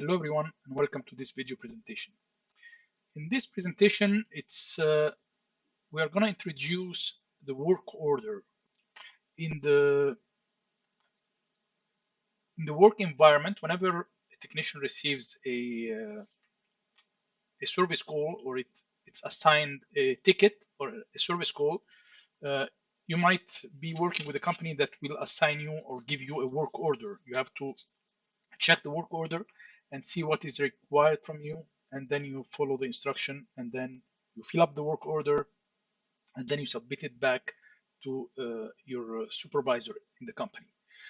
Hello everyone and welcome to this video presentation. In this presentation, we are going to introduce the work order. In the work environment, whenever a technician receives a service call or it's assigned a ticket or a service call, you might be working with a company that will assign you or give you a work order. You have to check the work order and see what is required from you, and then you follow the instruction, and then you fill up the work order, and then you submit it back to your supervisor in the company.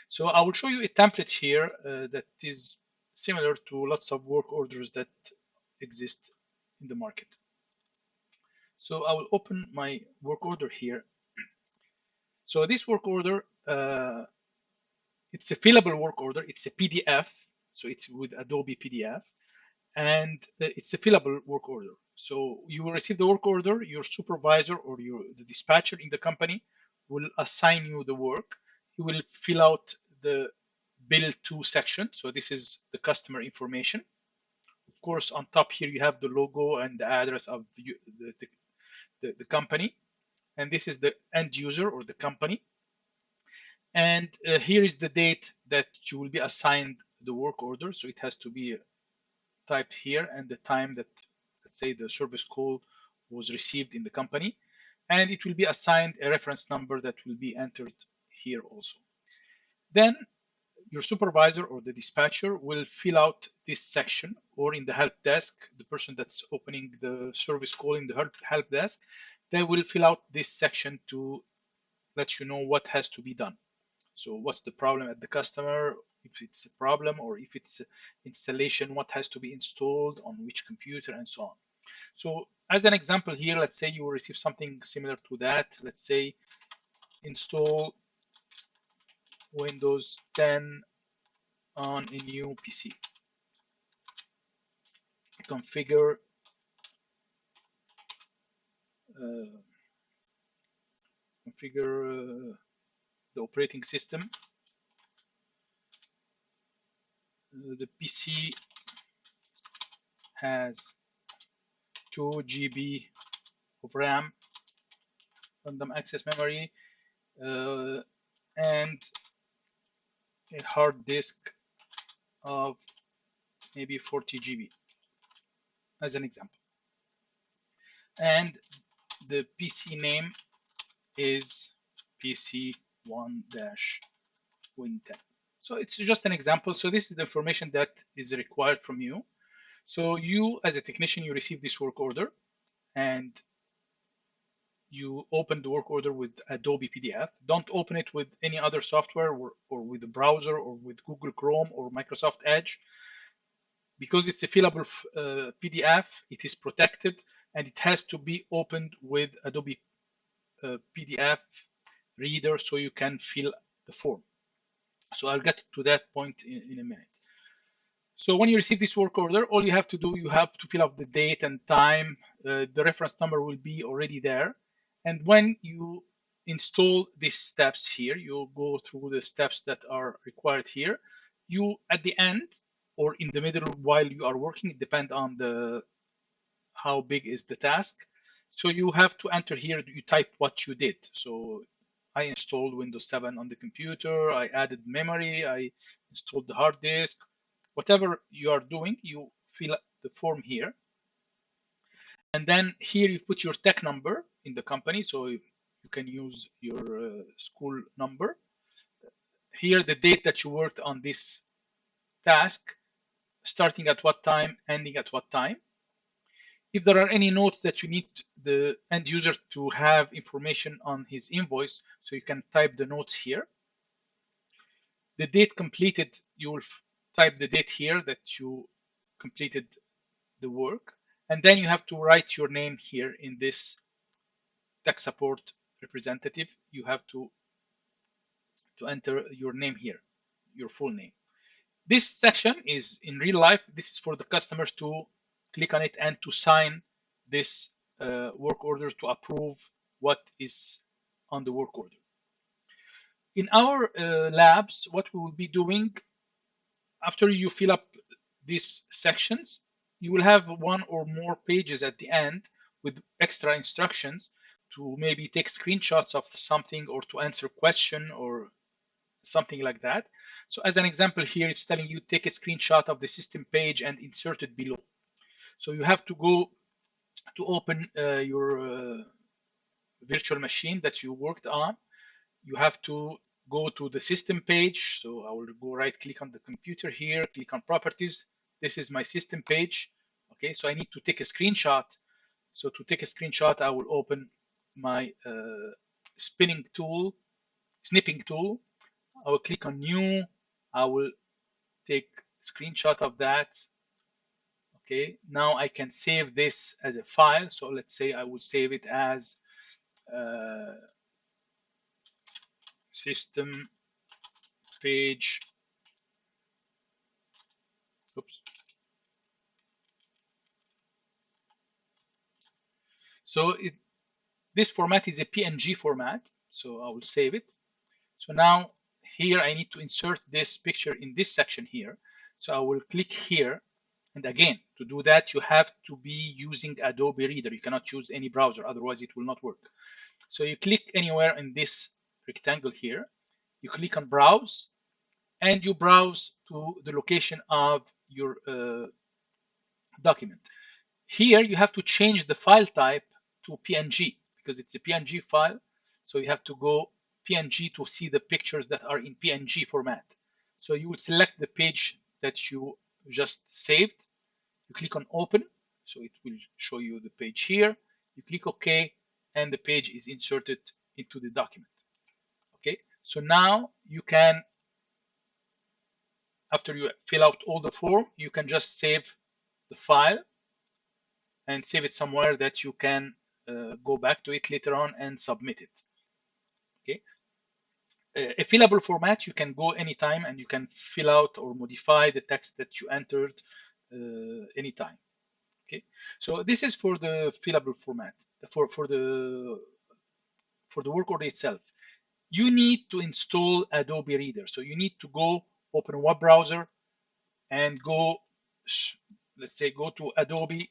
So I will show you a template here that is similar to lots of work orders that exist in the market. So I will open my work order here. So this work order, it's a fillable work order. It's a PDF, so it's with Adobe PDF, and it's a fillable work order. So you will receive the work order, your supervisor or the dispatcher in the company will assign you the work. You will fill out the bill to section. So this is the customer information. Of course, on top here, you have the logo and the address of the company. And this is the end user or the company. And here is the date that you will be assigned the work order. So it has to be typed here and the time that, let's say, the service call was received in the company. And it will be assigned a reference number that will be entered here also. Then your supervisor or the dispatcher will fill out this section, or in the help desk, the person that's opening the service call in the help desk, they will fill out this section to let you know what has to be done. So what's the problem at the customer, if it's a problem, or if it's installation, what has to be installed on which computer, and so on. So as an example here, let's say you will receive something similar to that. Let's say install Windows 10 on a new PC. Configure the operating system. The PC has 2 GB of RAM, random access memory, and a hard disk of maybe 40 GB, as an example. And the PC name is PC1-Win10. So it's just an example. So this is the information that is required from you. So you, as a technician, you receive this work order and you open the work order with Adobe PDF. Don't open it with any other software or with a browser or with Google Chrome or Microsoft Edge. Because it's a fillable PDF, it is protected and it has to be opened with Adobe PDF reader so you can fill the form. So I'll get to that point in a minute. So when you receive this work order, all you have to do, you have to fill up the date and time. The reference number will be already there. And when you install these steps here, you'll go through the steps that are required here. You, at the end or in the middle while you are working, it depends on how big is the task. So you have to enter here, you type what you did. So I installed Windows 7 on the computer, I added memory, I installed the hard disk. Whatever you are doing, you fill the form here. And then here you put your tech number in the company. So you can use your school number. Here, the date that you worked on this task, starting at what time, ending at what time. If there are any notes that you need the end user to have information on his invoice, so you can type the notes here. The date completed, you will type the date here that you completed the work. And then you have to write your name here in this tech support representative. You have to enter your name here, your full name. This section is in real life. This is for the customers to click on it and to sign this work order to approve what is on the work order. In our labs, what we will be doing after you fill up these sections, you will have one or more pages at the end with extra instructions to maybe take screenshots of something or to answer a question or something like that. So as an example here, it's telling you take a screenshot of the system page and insert it below. So you have to go to open your virtual machine that you worked on. You have to go to the system page. So I will go right click on the computer here, click on properties. This is my system page. Okay, so I need to take a screenshot. So to take a screenshot, I will open my snipping tool. I will click on new. I will take a screenshot of that. Okay, now I can save this as a file. So let's say I will save it as system page. Oops. So this format is a PNG format. So I will save it. So now here I need to insert this picture in this section here. So I will click here. And again, to do that, you have to be using Adobe Reader. You cannot use any browser, otherwise it will not work. So you click anywhere in this rectangle here. You click on Browse, and you browse to the location of your document. Here you have to change the file type to PNG because it's a PNG file. So you have to go PNG to see the pictures that are in PNG format. So you will select the page that you just saved. You click on open. So it will show you the page here. You click OK, and the page is inserted into the document. Okay, so now you can, after you fill out all the form, you can just save the file and save it somewhere that you can go back to it later on and submit it. Okay. A fillable format, you can go anytime and you can fill out or modify the text that you entered anytime. Okay. So this is for the fillable format. For the work order itself, you need to install Adobe Reader. So you need to go open a web browser and go, let's say, go to Adobe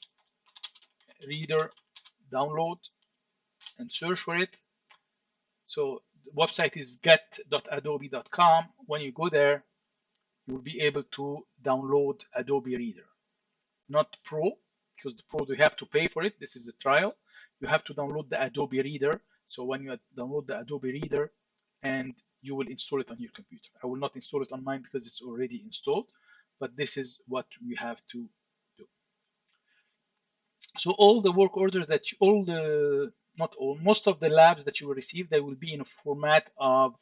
Reader download and search for it. So the website is get.adobe.com. When you go there, you will be able to download Adobe Reader. Not Pro, because the Pro, you have to pay for it. This is the trial. You have to download the Adobe Reader. So when you download the Adobe Reader, and you will install it on your computer. I will not install it on mine because it's already installed, but this is what we have to do. So all the work orders that not all, most of the labs that you will receive, they will be in a format of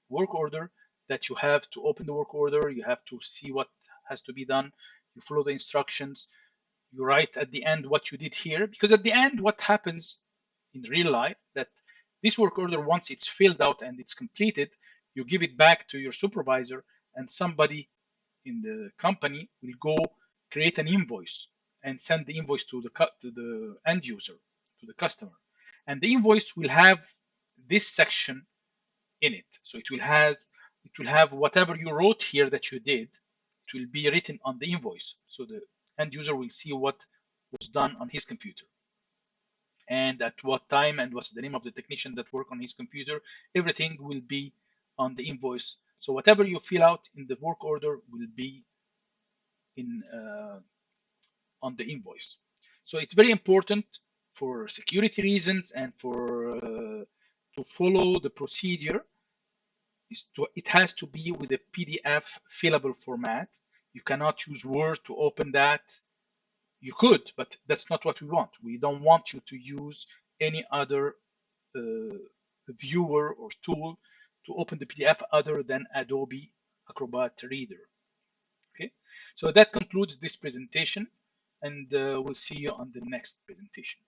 work order that you have to open the work order. You have to see what has to be done. You follow the instructions. You write at the end what you did here, because at the end, what happens in real life, that this work order, once it's filled out and it's completed, you give it back to your supervisor, and somebody in the company will go create an invoice and send the invoice to the end user, to the customer. And the invoice will have this section in it. So it will have whatever you wrote here that you did, it will be written on the invoice. So the end user will see what was done on his computer and at what time and what's the name of the technician that worked on his computer. Everything will be on the invoice. So whatever you fill out in the work order will be in on the invoice. So it's very important for security reasons and for to follow the procedure. It has to be with a PDF fillable format. You cannot use Word to open that. You could, but that's not what we want. We don't want you to use any other viewer or tool to open the PDF other than Adobe Acrobat Reader. Okay, so that concludes this presentation, and we'll see you on the next presentation.